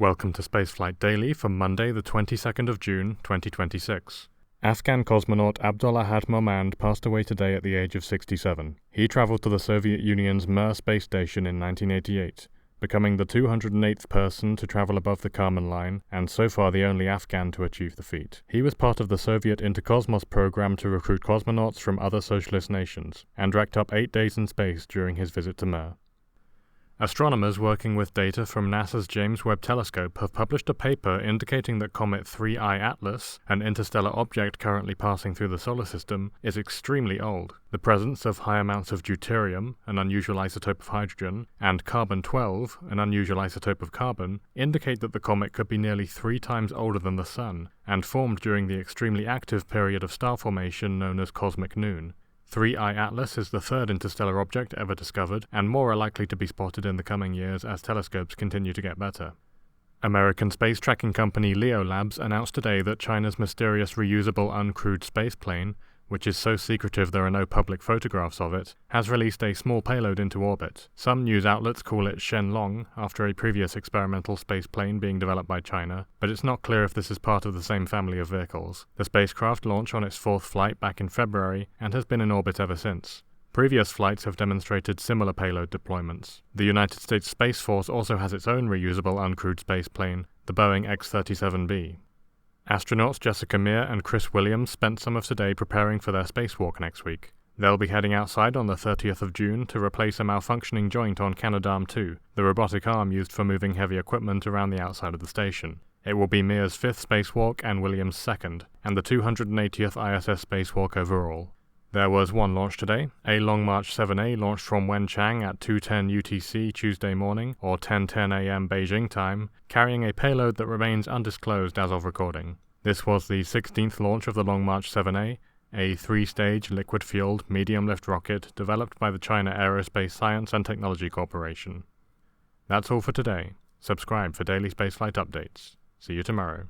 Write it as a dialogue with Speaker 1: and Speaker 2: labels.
Speaker 1: Welcome to Spaceflight Daily for Monday, the 22nd of June, 2026. Afghan cosmonaut Abdul Ahad Momand passed away today at the age of 67. He traveled to the Soviet Union's Mir space station in 1988, becoming the 208th person to travel above the Kármán line, and so far the only Afghan to achieve the feat. He was part of the Soviet Intercosmos program to recruit cosmonauts from other socialist nations, and racked up 8 days in space during his visit to Mir. Astronomers working with data from NASA's James Webb Telescope have published a paper indicating that comet 3I Atlas, an interstellar object currently passing through the solar system, is extremely old. The presence of high amounts of deuterium, an unusual isotope of hydrogen, and carbon-12, an unusual isotope of carbon, indicate that the comet could be nearly 3 times older than the Sun, and formed during the extremely active period of star formation known as cosmic noon. 3I Atlas is the third interstellar object ever discovered, and more are likely to be spotted in the coming years as telescopes continue to get better. American space tracking company Leo Labs announced today that China's mysterious reusable uncrewed spaceplane, which is so secretive there are no public photographs of it, has released a small payload into orbit. Some news outlets call it Shenlong, after a previous experimental spaceplane being developed by China, but it's not clear if this is part of the same family of vehicles. The spacecraft launched on its 4th flight back in February and has been in orbit ever since. Previous flights have demonstrated similar payload deployments. The United States Space Force also has its own reusable uncrewed spaceplane, the Boeing X-37B. Astronauts Jessica Meir and Chris Williams spent some of today preparing for their spacewalk next week. They'll be heading outside on the 30th of June to replace a malfunctioning joint on Canadarm2, the robotic arm used for moving heavy equipment around the outside of the station. It will be Meir's 5th spacewalk and Williams' 2nd, and the 280th ISS spacewalk overall. There was one launch today. A Long March 7A launched from Wenchang at 2:10 UTC Tuesday morning, or 10:10 a.m. Beijing time, carrying a payload that remains undisclosed as of recording. This was the 16th launch of the Long March 7A, a 3-stage liquid-fueled medium-lift rocket developed by the China Aerospace Science and Technology Corporation. That's all for today. Subscribe for daily spaceflight updates. See you tomorrow.